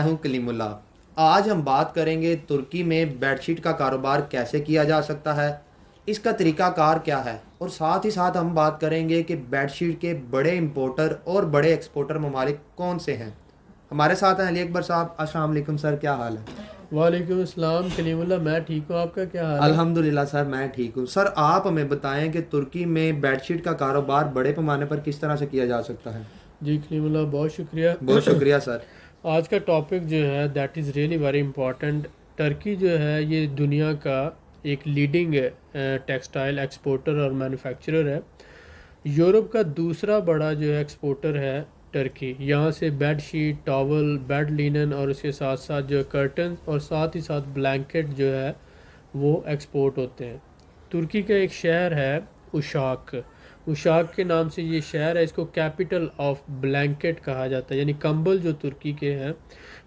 हूं कलीमुल्ला। आज हम बात करेंगे तुर्की में बेडशीट का कारोबार कैसे किया जा सकता है, इसका तरीकाकार क्या है, और साथ ही साथ हम बात करेंगे कि बेडशीट के बड़े इंपोर्टर और बड़े एक्सपोर्टर ममालिक कौन से हैं। हमारे साथ हैं अली अकबर साहब। अस्सलाम वालेकुम सर, क्या हाल है? वालेकुम अस्सलाम कलीमुल्ला। मैं ठीक हूँ, आपका क्या हाल है? अल्हम्दुलिल्लाह सर, मैं ठीक हूँ। सर आप हमें बताएं कि तुर्की में बेडशीट का कारोबार बड़े पैमाने पर किस तरह से किया जा सकता है। जी कलीमुल्ला, बहुत शुक्रिया। बहुत शुक्रिया सर। आज का टॉपिक जो है that is really very important. Turkey जो है ये दुनिया का एक लीडिंग टेक्सटाइल एक्सपोर्टर और मैन्युफैक्चरर है। यूरोप का दूसरा बड़ा जो है एक्सपोर्टर है टर्की। यहाँ से bed sheet, towel, bed linen और उसके साथ साथ जो कर्टन और साथ ही साथ ब्लैंकेट जो है वो एक्सपोर्ट होते हैं। तुर्की का एक शहर है उशाक। उशाक के नाम से ये शहर है। इसको कैपिटल ऑफ ब्लैंकेट कहा जाता है, यानी कंबल जो तुर्की के हैं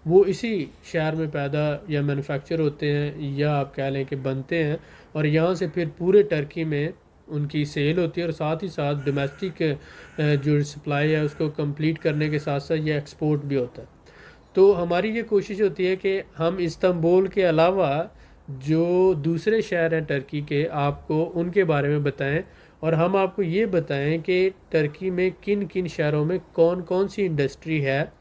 वो इसी शहर में पैदा या मैन्युफैक्चर होते हैं, या आप कह लें कि बनते हैं। और यहाँ से फिर पूरे टर्की में उनकी सेल होती है, और साथ ही साथ डोमेस्टिक जो सप्लाई है उसको कंप्लीट करने के साथ साथ ये एक्सपोर्ट भी होता है। तो हमारी ये कोशिश होती है कि हम इस्तांबुल के अलावा जो दूसरे शहर हैं टर्की के, आपको उनके बारे में बताएं, और हम आपको ये बताएं कि टर्की में किन किन शहरों में कौन कौन सी इंडस्ट्री है।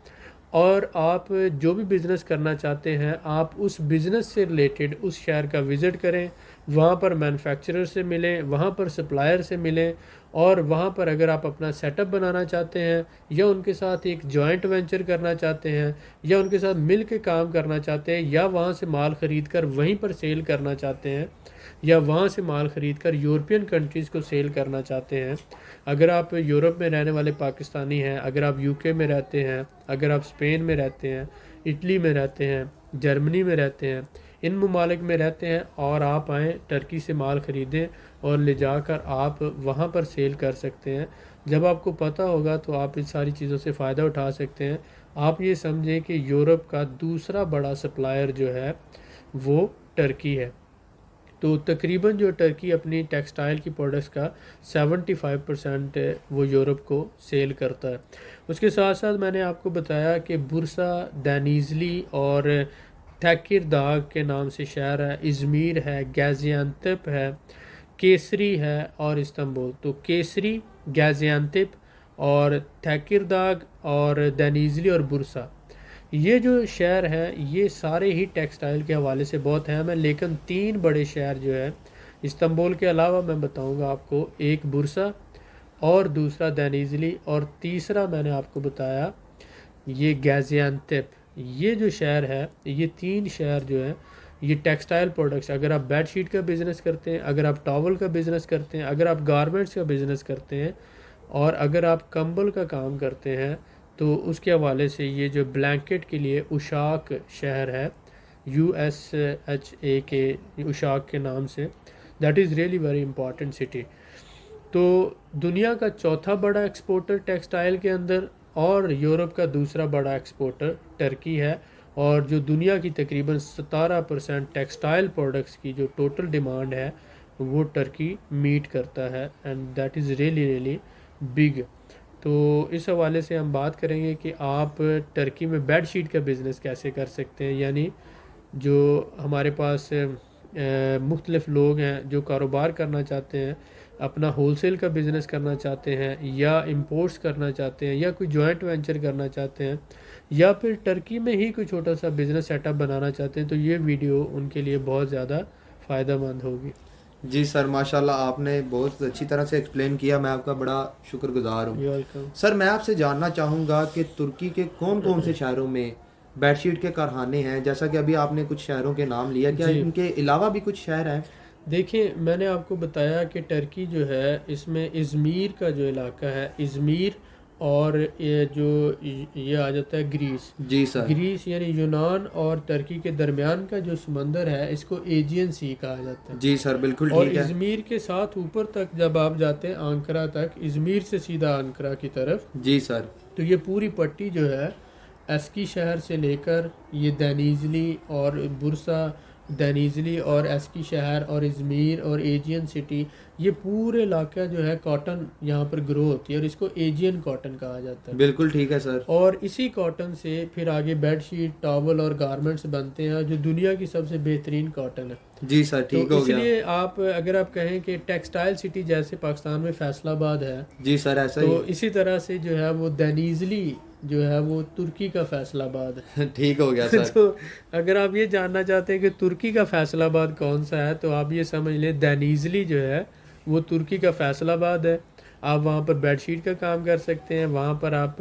और आप जो भी बिज़नेस करना चाहते हैं आप उस बिज़नेस से रिलेटेड उस शहर का विज़िट करें, वहाँ पर मैन्युफैक्चरर से मिलें, वहाँ पर सप्लायर से मिलें, और वहाँ पर अगर आप अपना सेटअप बनाना चाहते हैं या उनके साथ एक जॉइंट वेंचर करना चाहते हैं या उनके साथ मिल के काम करना चाहते हैं, या वहाँ से माल ख़रीद कर वहीं पर सेल करना चाहते हैं, या वहाँ से माल ख़रीद कर यूरोपियन कंट्रीज़ को सेल करना चाहते हैं। अगर आप यूरोप में रहने वाले पाकिस्तानी हैं, अगर आप यूके में रहते हैं, अगर आप स्पेन में रहते हैं, इटली में रहते हैं, जर्मनी में रहते हैं, इन ममालिक में रहते हैं, और आप आएँ टर्की से माल ख़रीदें और ले जाकर आप वहाँ पर सेल कर सकते हैं। जब आपको पता होगा तो आप इन सारी चीज़ों से फ़ायदा उठा सकते हैं। आप ये समझें कि यूरोप का दूसरा बड़ा सप्लायर जो है वो टर्की है। तो तकरीबन जो टर्की अपनी टेक्सटाइल की प्रोडक्ट्स का 75% वो यूरोप को सेल करता है। उसके साथ साथ मैंने आपको बताया कि बुरसा, दैनीज़ली और तेकिरदाग के नाम से शहर है, इज़मीर है, गाज़ियान्तेप है, केसरी है और इस्तांबुल। तो केसरी, गाज़ियान्तेप और तेकिरदाग और दैनीज़ली और बुरसा, ये जो शहर हैं ये सारे ही टेक्सटाइल के हवाले से बहुत अहम है। लेकिन तीन बड़े शहर जो है इस्तांबुल के अलावा मैं बताऊंगा आपको, एक बुरसा और दूसरा दैनीज़ली और तीसरा मैंने आपको बताया ये गाज़ियान्तेप। ये जो शहर है, ये तीन शहर जो है ये टेक्सटाइल प्रोडक्ट्स, अगर आप बेड शीट का बिज़नेस करते हैं, अगर आप टॉवल का बिज़नेस करते हैं, अगर आप गारमेंट्स का बिज़नेस करते हैं, और अगर आप कंबल का काम करते हैं, तो उसके हवाले से ये जो ब्लैंकेट के लिए उशाक शहर है, USHA के उशाक के नाम से, that is really very important city. तो दुनिया का चौथा बड़ा एक्सपोर्टर टेक्सटाइल के अंदर और यूरोप का दूसरा बड़ा एक्सपोर्टर टर्की है। और जो दुनिया की तकरीबन 17% टेक्सटाइल प्रोडक्ट्स की जो टोटल डिमांड है वो टर्की मीट करता है, and that is really really big. तो इस हवाले से हम बात करेंगे कि आप टर्की में बेड शीट का बिज़नेस कैसे कर सकते हैं। यानी जो हमारे पास मुख्तलिफ़ लोग हैं जो कारोबार करना चाहते हैं, अपना होलसेल का बिज़नेस करना चाहते हैं, या इंपोर्ट्स करना चाहते हैं, या कोई जॉइंट वेंचर करना चाहते हैं, या फिर टर्की में ही कोई छोटा सा बिज़नेस सेटअप बनाना चाहते हैं, तो ये वीडियो उनके लिए बहुत ज़्यादा फ़ायदेमंद होगी। जी सर, माशाल्लाह आपने बहुत अच्छी तरह से एक्सप्लेन किया, मैं आपका बड़ा शुक्रगुजार हूँ। You welcome. सर मैं आपसे जानना चाहूँगा कि तुर्की के कौन कौन से शहरों में बेडशीट के कारखाने हैं। जैसा कि अभी आपने कुछ शहरों के नाम लिया, क्या जी इनके अलावा भी कुछ शहर हैं? देखिए, मैंने आपको बताया कि टर्की जो है इसमें इज़मीर का जो इलाका है, इज़मीर, और ये जो ये आ जाता है ग्रीस। जी सर। ग्रीस यानी यूनान और टर्की के दरमियान का जो समंदर है इसको एजियन सी कहा जाता है। जी सर, बिल्कुल और ठीक है। इज़मीर के साथ ऊपर तक जब आप जाते हैं आंकरा तक, इज़मीर से सीधा आंकरा की तरफ, जी सर। तो ये पूरी पट्टी जो है एस्की शहर से लेकर ये दैनीज़ली और बुरसा दैनीजली और एस्की शहर और इज़मीर और एजियन सिटी, ये पूरे इलाका जो है कॉटन यहाँ पर ग्रो होती है और इसको एजियन कॉटन कहा जाता है। बिल्कुल ठीक है सर। और इसी कॉटन से फिर आगे बेडशीट, टॉवल और गारमेंट्स बनते हैं जो दुनिया की सबसे बेहतरीन कॉटन है। जी सर, तो ठीक हो गया। इसलिए आप अगर आप कहें कि टेक्सटाइल सिटी जैसे पाकिस्तान में फैसलाबाद है, जी सर, ऐसा ही तो इसी तरह से जो है वो दैनीजली जो है वो तुर्की का फैसलाबाद है। ठीक हो गया है। सर। तो अगर आप ये जानना चाहते हैं कि तुर्की का फैसलाबाद कौन सा है, तो आप ये समझ लें दैनीजली जो है वो तुर्की का फैसलाबाद है। आप वहाँ पर बेडशीट का काम कर सकते हैं, वहाँ पर आप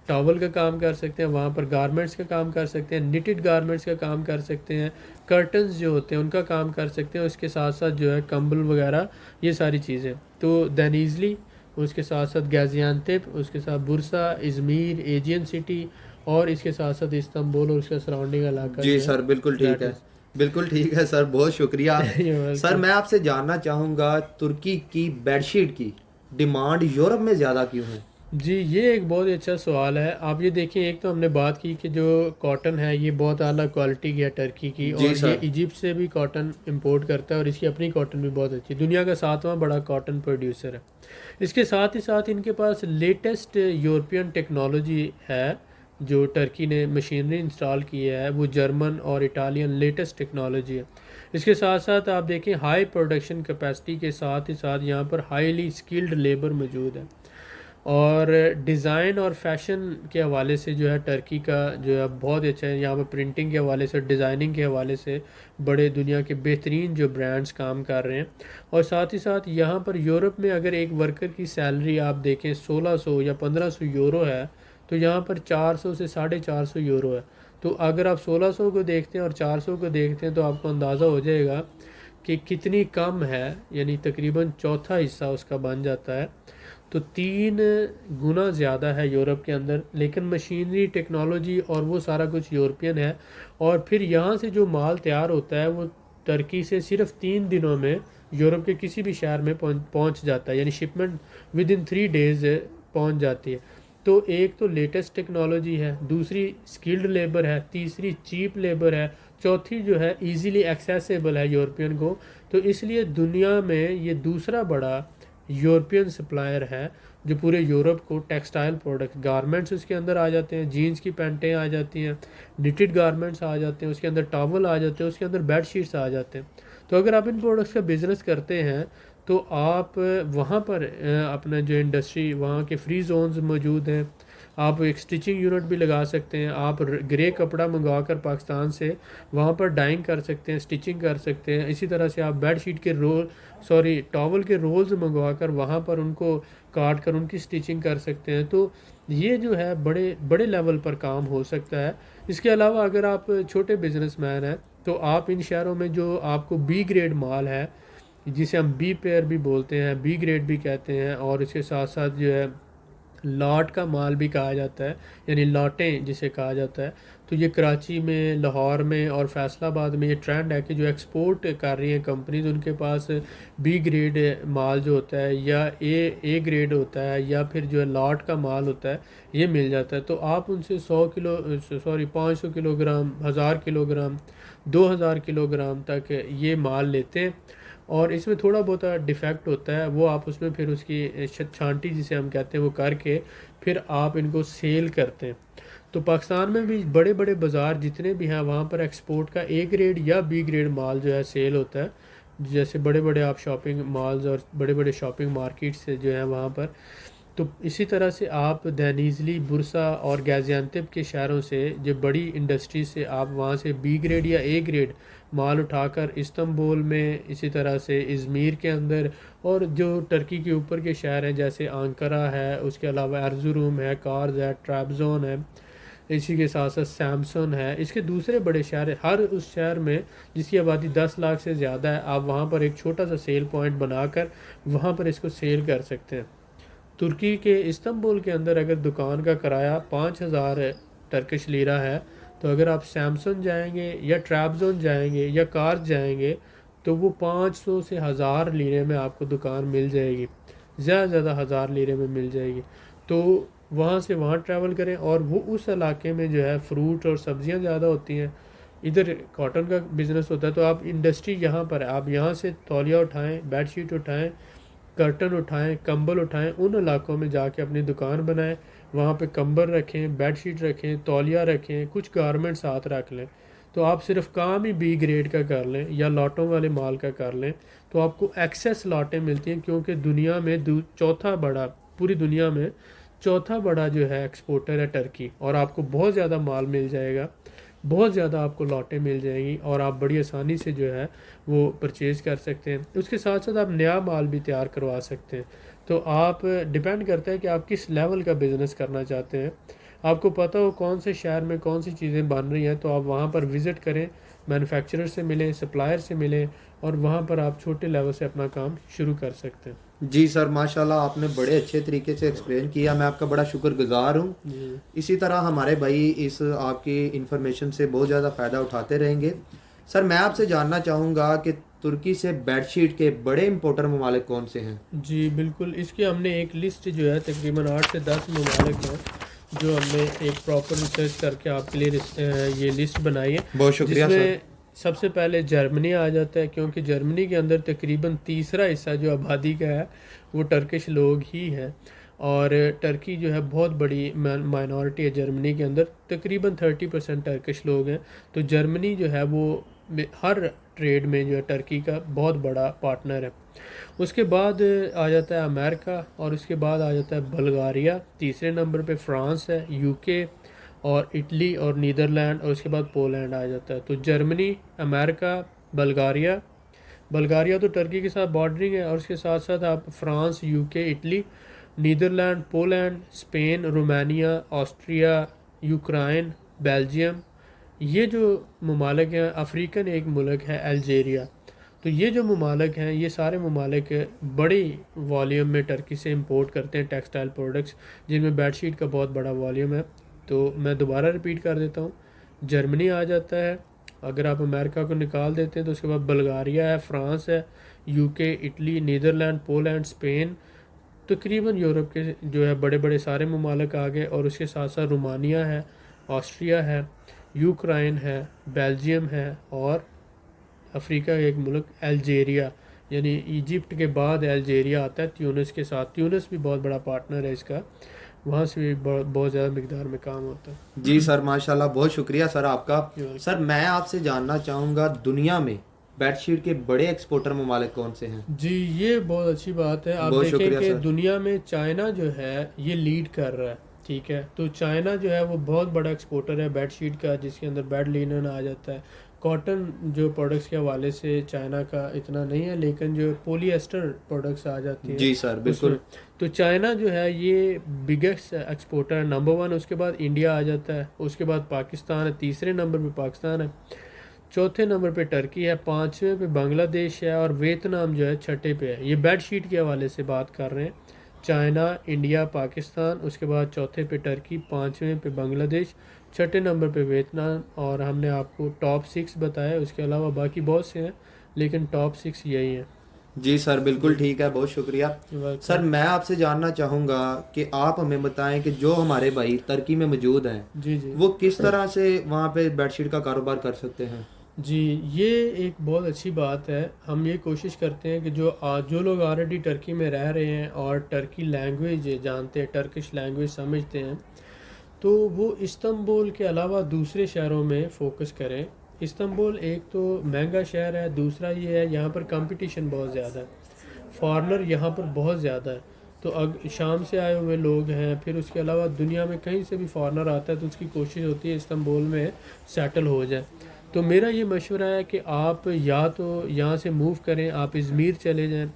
टॉवल का काम कर सकते हैं, वहाँ पर गारमेंट्स का काम कर सकते हैं, निटेड गारमेंट्स का काम कर सकते हैं, कर्टन्स जो होते हैं उनका काम कर सकते हैं, उसके साथ साथ जो है कंबल वगैरह, ये सारी चीज़ें। तो दैनीजली, उसके साथ साथ गाजियान्तेप, उसके साथ बुरसा, इज़मीर, एजियन सिटी, और इसके साथ साथ इस्तांबुल और उसका सराउंडिंग इलाका जी जो है, सर, बिल्कुल ठीक दैट है। इज़। बिल्कुल ठीक है सर, बहुत शुक्रिया। You sir welcome. मैं आपसे जानना चाहूँगा, तुर्की की बेडशीट की डिमांड यूरोप में ज़्यादा क्यों है? जी, ये एक बहुत ही अच्छा सवाल है। आप ये देखिए, एक तो हमने बात की कि जो कॉटन है ये बहुत आला क्वालिटी की है टर्की की, जी और ये सर। इजिप्ट से भी कॉटन इंपोर्ट करता है और इसकी अपनी कॉटन भी बहुत अच्छी है, दुनिया का 7वां बड़ा कॉटन प्रोड्यूसर है। इसके साथ ही साथ इनके पास लेटेस्ट यूरोपियन टेक्नोलॉजी है। जो टर्की ने मशीनरी इंस्टॉल की है वो जर्मन और इटालियन लेटेस्ट टेक्नोलॉजी है। इसके साथ साथ आप देखें, हाई प्रोडक्शन कैपेसिटी के साथ ही साथ यहाँ पर हाईली स्किल्ड लेबर मौजूद है। और डिज़ाइन और फैशन के हवाले से जो है टर्की का जो है बहुत अच्छा है। यहाँ पर प्रिंटिंग के हवाले से, डिज़ाइनिंग के हवाले से बड़े दुनिया के बेहतरीन जो ब्रांड्स काम कर रहे हैं। और साथ ही साथ यहाँ पर यूरोप में अगर एक वर्कर की सैलरी आप देखें 1600 या 1500 यूरो है, तो यहाँ पर 400 से 450 यूरो है। तो अगर आप 1600 को देखते हैं और 400 को देखते हैं तो आपको अंदाज़ा हो जाएगा कि कितनी कम है, यानी तकरीबन चौथा हिस्सा उसका बन जाता है। तो 3 गुना ज़्यादा है यूरोप के अंदर, लेकिन मशीनरी, टेक्नोलॉजी और वो सारा कुछ यूरोपियन है। और फिर यहाँ से जो माल तैयार होता है वो टर्की से सिर्फ 3 दिनों में यूरोप के किसी भी शहर में पहुँच जाता है, यानी शिपमेंट विद इन 3 डेज़ पहुँच जाती है। तो एक तो लेटेस्ट टेक्नोलॉजी है, दूसरी स्किल्ड लेबर है, तीसरी चीप लेबर है, चौथी जो है इजीली एक्सेसिबल है यूरोपियन को। तो इसलिए दुनिया में ये दूसरा बड़ा यूरोपियन सप्लायर है जो पूरे यूरोप को टेक्सटाइल प्रोडक्ट, गारमेंट्स उसके अंदर आ जाते हैं, जीन्स की पैंटें आ जाती हैं, निटेड गारमेंट्स आ जाते हैं, उसके अंदर टॉवल आ जाते हैं, उसके अंदर बेड शीट्स आ जाते हैं। तो अगर आप इन प्रोडक्ट्स का बिज़नेस करते हैं तो आप वहाँ पर अपना जो इंडस्ट्री, वहाँ के फ्री जोन्स मौजूद हैं। आप एक स्टिचिंग यूनिट भी लगा सकते हैं। आप ग्रे कपड़ा मंगवा कर पाकिस्तान से वहाँ पर डाइंग कर सकते हैं, स्टिचिंग कर सकते हैं। इसी तरह से आप बेड शीट के रोल, सॉरी टॉवल के रोल्स मंगवा कर वहाँ पर उनको काट कर उनकी स्टिचिंग कर सकते हैं। तो ये जो है बड़े बड़े लेवल पर काम हो सकता है। इसके अलावा अगर आप छोटे बिजनेसमैन हैं तो आप इन शहरों में जो आपको बी ग्रेड माल है, जिसे हम बी पेयर भी बोलते हैं, बी ग्रेड भी कहते हैं, और इसके साथ साथ जो है लॉट का माल भी कहा जाता है, यानी लॉटें जिसे कहा जाता है। तो ये कराची में, लाहौर में और फैसलाबाद में ये ट्रेंड है कि जो एक्सपोर्ट कर रही हैं कंपनीज, उनके पास बी ग्रेड माल जो होता है या ए ग्रेड होता है या फिर जो है लॉट का माल होता है, ये मिल जाता है। तो आप उनसे 500 किलोग्राम, 1000 किलोग्राम, 2000 किलोग्राम तक ये माल लेते हैं। और इसमें थोड़ा बहुत डिफेक्ट होता है, वो आप उसमें फिर उसकी छांटी जिसे हम कहते हैं वो करके फिर आप इनको सेल करते हैं। तो पाकिस्तान में भी बड़े बड़े बाज़ार जितने भी हैं वहाँ पर एक्सपोर्ट का ए ग्रेड या बी ग्रेड माल जो है सेल होता है। जैसे बड़े बड़े आप शॉपिंग मॉल्स और बड़े बड़े शॉपिंग मार्केट्स जो हैं वहाँ पर। तो इसी तरह से आप दैनीजली, बुरसा और गाजियान्तेप के शहरों से, जो बड़ी इंडस्ट्री से आप वहाँ से बी ग्रेड या ए ग्रेड माल उठाकर इस्तांबुल में, इसी तरह से इज़मीर के अंदर, और जो टर्की के ऊपर के शहर हैं जैसे अंकारा है, उसके अलावा अर्जुरूम है, कार्ज है, ट्रैबज़ोन है, इसी के साथ साथ सैमसन है, इसके दूसरे बड़े शहर, हर उस शहर में जिसकी आबादी 10 लाख से ज़्यादा है, आप वहाँ पर एक छोटा सा सेल पॉइंट बनाकर वहाँ पर इसको सेल कर सकते हैं। तुर्की के इस्तांबुल के अंदर अगर दुकान का किराया 5000 टर्किश लीरा है, तो अगर आप सैमसंग जाएंगे या ट्रैबज़ोन जाएंगे या कार्स जाएंगे तो वो 500 से 1000 लीरे में आपको दुकान मिल जाएगी, ज़्यादा ज़्यादा 1000 लीरे में मिल जाएगी। तो वहाँ से वहाँ ट्रैवल करें, और वो उस इलाके में जो है फ्रूट और सब्ज़ियाँ ज़्यादा होती हैं, इधर कॉटन का बिज़नेस होता है। तो आप इंडस्ट्री यहाँ पर है, आप यहाँ से तौलिया उठाएं, बेडशीट उठाएं, कर्टन उठाएं, कंबल उठाएं, उन इलाकों में जाके अपनी दुकान बनाएं, वहाँ पे कंबल रखें, बेडशीट रखें, तौलिया रखें, कुछ गारमेंट साथ रख लें। तो आप सिर्फ काम ही बी ग्रेड का कर लें या लॉटों वाले माल का कर लें, तो आपको एक्सेस लॉटें मिलती हैं, क्योंकि दुनिया में चौथा बड़ा, पूरी दुनिया में चौथा बड़ा जो है एक्सपोर्टर है टर्की, और आपको बहुत ज़्यादा माल मिल जाएगा, बहुत ज़्यादा आपको लॉटें मिल जाएंगी, और आप बड़ी आसानी से जो है वो परचेज़ कर सकते हैं। उसके साथ साथ आप नया माल भी तैयार करवा सकते हैं। तो आप डिपेंड करता है कि आप किस लेवल का बिज़नेस करना चाहते हैं। आपको पता हो कौन से शहर में कौन सी चीज़ें बन रही हैं, तो आप वहाँ पर विज़िट करें, मैन्युफैक्चरर से मिलें, सप्लायर से मिलें, और वहाँ पर आप छोटे लेवल से अपना काम शुरू कर सकते हैं। जी सर, माशाल्लाह आपने बड़े अच्छे तरीके से एक्सप्लेन किया, मैं आपका बड़ा शुक्रगुजार हूँ। जी इसी तरह हमारे भाई इस आपकी इन्फॉर्मेशन से बहुत ज़्यादा फ़ायदा उठाते रहेंगे। सर मैं आपसे जानना चाहूँगा कि तुर्की से बेडशीट के बड़े इंपोर्टर ममालिक कौन से हैं? जी बिल्कुल, इसकी हमने एक लिस्ट जो है तकरीबन 8 से 10 ममालिक हैं, जो हमने एक प्रॉपर रिसर्च करके आपके लिए ये लिस्ट बनाई है, बहुत शुक्रिया सर। जिसमें सबसे पहले जर्मनी आ जाता है, क्योंकि जर्मनी के अंदर तकरीबन तीसरा हिस्सा जो आबादी का है वो टर्किश लोग ही हैं, और टर्की जो है बहुत बड़ी माइनॉरिटी है जर्मनी के अंदर, तकरीबन 30% टर्किश लोग हैं। तो जर्मनी जो है वो हर ट्रेड में जो है टर्की का बहुत बड़ा पार्टनर है। उसके बाद आ जाता है अमेरिका, और उसके बाद आ जाता है बल्गारिया, तीसरे नंबर पे फ्रांस है, यूके और इटली और नीदरलैंड, और उसके बाद पोलैंड आ जाता है। तो जर्मनी, अमेरिका, बल्गारिया, बल्गारिया तो टर्की के साथ बॉर्डरिंग है, और उसके साथ साथ आप France, UK, Italy, Netherlands, Poland, Spain, Romania, Austria, Ukraine, Belgium, ये जो ममालिक हैं, अफ्रीकन एक मुल्क है अल्जेरिया। तो ये जो ममालिक हैं, ये सारे ममालिक बड़ी वॉल्यूम में टर्की से इंपोर्ट करते हैं टेक्सटाइल प्रोडक्ट्स, जिनमें बेडशीट का बहुत बड़ा वॉल्यूम है। तो मैं दोबारा रिपीट कर देता हूँ, जर्मनी आ जाता है, अगर आप अमेरिका को निकाल देते हैं तो उसके बाद बल्गारिया है, फ्रांस है, UK, Italy, Netherlands, Poland, Spain, तकरीबन यूरोप के जो है बड़े बड़े सारे ममालिक आ गए, और उसके साथ साथ रोमानिया है, ऑस्ट्रिया है, यूक्रेन है, बेल्जियम है, और अफ्रीका का एक मुल्क अल्जेरिया, यानी इजिप्ट के बाद अल्जेरिया आता है ट्यूनिस के साथ। ट्यूनिस भी बहुत बड़ा पार्टनर है इसका, वहाँ से भी बहुत ज़्यादा मिकदार में काम होता है। जी सर, माशाल्लाह बहुत शुक्रिया सर आपका। You're welcome. सर मैं आपसे जानना चाहूँगा दुनिया में बेडशीट के बड़े एक्सपोर्टर ममालिक कौन से हैं? जी ये बहुत अच्छी बात है। आप बहुत देखें शुक्रिया कि सर। दुनिया में चाइना जो है ये लीड कर रहा है, ठीक है। तो चाइना जो है वो बहुत बड़ा एक्सपोर्टर है बेडशीट का, जिसके अंदर बेड लिनन आ जाता है। कॉटन जो प्रोडक्ट्स के हवाले से चाइना का इतना नहीं है, लेकिन जो पोलिएस्टर प्रोडक्ट्स आ जाती हैं जी सर, बिल्कुल। उसमें, तो चाइना जो है ये बिगेस्ट एक्सपोर्टर है, नंबर 1। उसके बाद इंडिया आ जाता है, उसके बाद पाकिस्तान है, तीसरे नंबर पे पाकिस्तान है, चौथे नंबर पे टर्की है, पाँचवें पे बांग्लादेश है, और वियतनाम जो है छठे पे है। ये बेड शीट के हवाले से बात कर रहे हैं, चाइना, इंडिया, पाकिस्तान, उसके बाद चौथे पे टर्की, पाँचवें पे बांग्लादेश, छठे नंबर पे वियतनाम, और हमने आपको टॉप 6 बताया, उसके अलावा बाकी बहुत से हैं, लेकिन टॉप 6 यही हैं। जी सर, बिल्कुल ठीक है, बहुत शुक्रिया। सर मैं आपसे जानना चाहूँगा कि आप हमें बताएं कि जो हमारे भाई तुर्की में मौजूद हैं जी जी वो किस तरह से वहाँ पे बेडशीट का कारोबार कर सकते हैं? जी, ये एक बहुत अच्छी बात है। हम ये कोशिश करते हैं कि जो लोग ऑलरेडी टर्की में रह रहे हैं और टर्की लैंग्वेज जानते हैं, टर्किश लैंग्वेज समझते हैं, तो वो इस्तांबुल के अलावा दूसरे शहरों में फोकस करें। इस्तांबुल एक तो महंगा शहर है, दूसरा ये है यहाँ पर कंपटीशन बहुत ज़्यादा है, फॉरेनर यहाँ पर बहुत ज़्यादा है। तो शाम से आए हुए लोग हैं, फिर उसके अलावा दुनिया में कहीं से भी फॉरेनर आता है तो उसकी कोशिश होती है इस्तांबुल में सेटल हो जाए। तो मेरा ये मशवरा है कि आप या तो यहाँ से मूव करें, आप इज़मीर चले जाएं,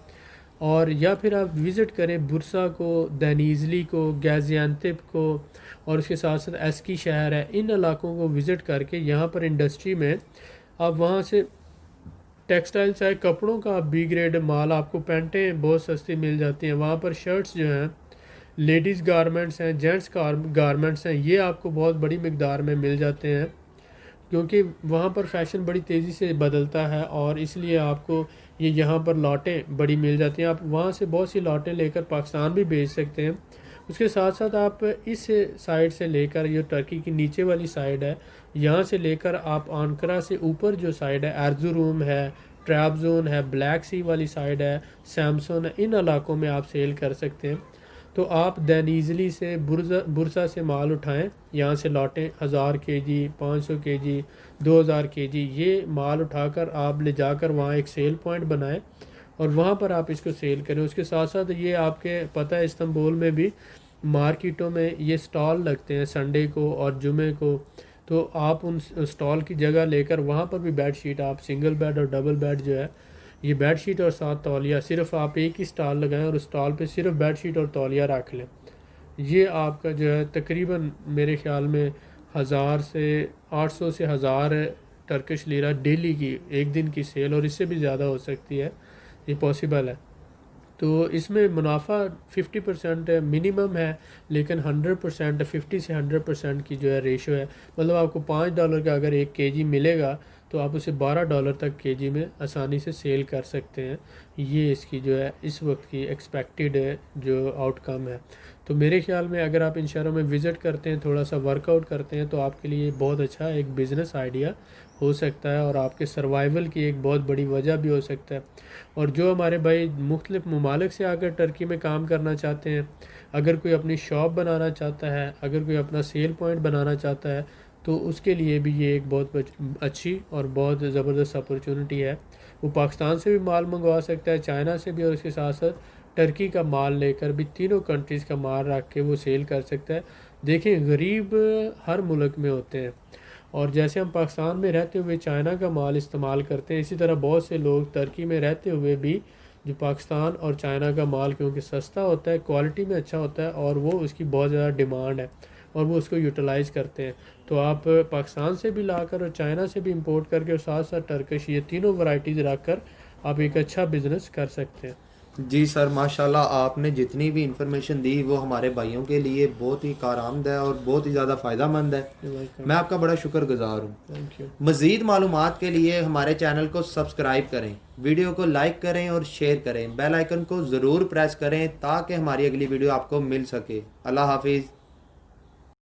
और या फिर आप विज़िट करें बुरसा को, दैनीज़ली को, गाज़ियान्तेप को, और उसके साथ साथ एस्की शहर है। इन इलाकों को विज़िट करके यहाँ पर इंडस्ट्री में आप वहाँ से टेक्सटाइल, चाहे कपड़ों का बी ग्रेड माल, आपको पैंटें बहुत सस्ती मिल जाती हैं वहाँ पर। शर्ट्स जो हैं, लेडीज़ गारमेंट्स हैं, जेंट्स गारमेंट्स हैं, ये आपको बहुत बड़ी मिकदार में मिल जाते हैं, क्योंकि वहाँ पर फैशन बड़ी तेज़ी से बदलता है, और इसलिए आपको यहाँ पर लॉटें बड़ी मिल जाती हैं। आप वहाँ से बहुत सी लॉटें लेकर पाकिस्तान भी भेज सकते हैं। उसके साथ साथ आप इस साइड से लेकर, जो टर्की की नीचे वाली साइड है, यहाँ से लेकर आप आंकरा से ऊपर जो साइड है, एर्जुरूम है, ट्रैबजोन है, ब्लैक सी वाली साइड है, सैमसन है, इन इलाकों में आप सेल कर सकते हैं। तो आप दैनीजली से बुरसा से माल उठाएं, यहाँ से लौटें 1000 kg, 500 kg, 2000 kg, ये माल उठाकर आप ले जाकर वहाँ एक सेल पॉइंट बनाएं और वहाँ पर आप इसको सेल करें। उसके साथ साथ ये आपके पता है इस्तांबुल में भी मार्केटों में ये स्टॉल लगते हैं संडे को और जुमे को, तो आप उन स्टॉल की जगह लेकर वहाँ पर भी बेड शीट, आप सिंगल बेड और डबल बेड जो है, ये बेड शीट और साथ तौलिया, सिर्फ आप एक ही स्टॉल लगाएं और उस स्टॉल पे सिर्फ बेड शीट और तौलिया रख लें। ये आपका जो है तकरीबन मेरे ख्याल में 1000 से 800 से 1000 टर्किश लीरा डेली की एक दिन की सेल, और इससे भी ज़्यादा हो सकती है, ये पॉसिबल है। तो इसमें मुनाफा 50% मिनिमम है, लेकिन 100%, 50 से 100% की जो है रेशो है। मतलब आपको $5 का अगर 1 kg मिलेगा तो आप उसे $12 तक kg में आसानी से सेल कर सकते हैं। ये इसकी जो है इस वक्त की एक्सपेक्टेड जो आउटकम है। तो मेरे ख्याल में अगर आप इन शहरों में विज़िट करते हैं, थोड़ा सा वर्कआउट करते हैं, तो आपके लिए बहुत अच्छा एक बिज़नेस आइडिया हो सकता है और आपके सर्वाइवल की एक बहुत बड़ी वजह भी हो सकता है। और जो हमारे भाई मुख्तलिफ़ ममालिक से आकर टर्की में काम करना चाहते हैं, अगर कोई अपनी शॉप बनाना चाहता है, अगर कोई अपना सेल पॉइंट बनाना चाहता है, तो उसके लिए भी ये एक बहुत अच्छी और बहुत ज़बरदस्त अपॉर्चुनिटी है। वो पाकिस्तान से भी माल मंगवा सकता है, चाइना से भी, और उसके साथ साथ टर्की का माल लेकर भी तीनों कंट्रीज़ का माल रख के वो सेल कर सकता है। देखें, गरीब हर मुल्क में होते हैं, और जैसे हम पाकिस्तान में रहते हुए चाइना का माल इस्तेमाल करते हैं, इसी तरह बहुत से लोग टर्की में रहते हुए भी जो पाकिस्तान और चाइना का माल, क्योंकि सस्ता होता है, क्वालिटी में अच्छा होता है और वो उसकी बहुत ज़्यादा डिमांड है और वो उसको यूटिलाइज़ करते हैं। तो आप पाकिस्तान से भी लाकर और चाइना से भी इंपोर्ट करके और साथ साथ टर्किश, ये तीनों वैरायटीज़ रख कर आप एक अच्छा बिज़नेस कर सकते हैं। जी सर, माशाल्लाह आपने जितनी भी इंफॉर्मेशन दी वो हमारे भाइयों के लिए बहुत ही कारआमद है और बहुत ही ज़्यादा फ़ायदेमंद है। मैं आपका बड़ा शुक्रगुजार हूँ। Thank you. मज़ीद मालूमात के लिए हमारे चैनल को सब्सक्राइब करें, वीडियो को लाइक करें और शेयर करें, बेल आइकन को ज़रूर प्रेस करें ताकि हमारी अगली वीडियो आपको मिल सके। अल्लाह हाफिज़।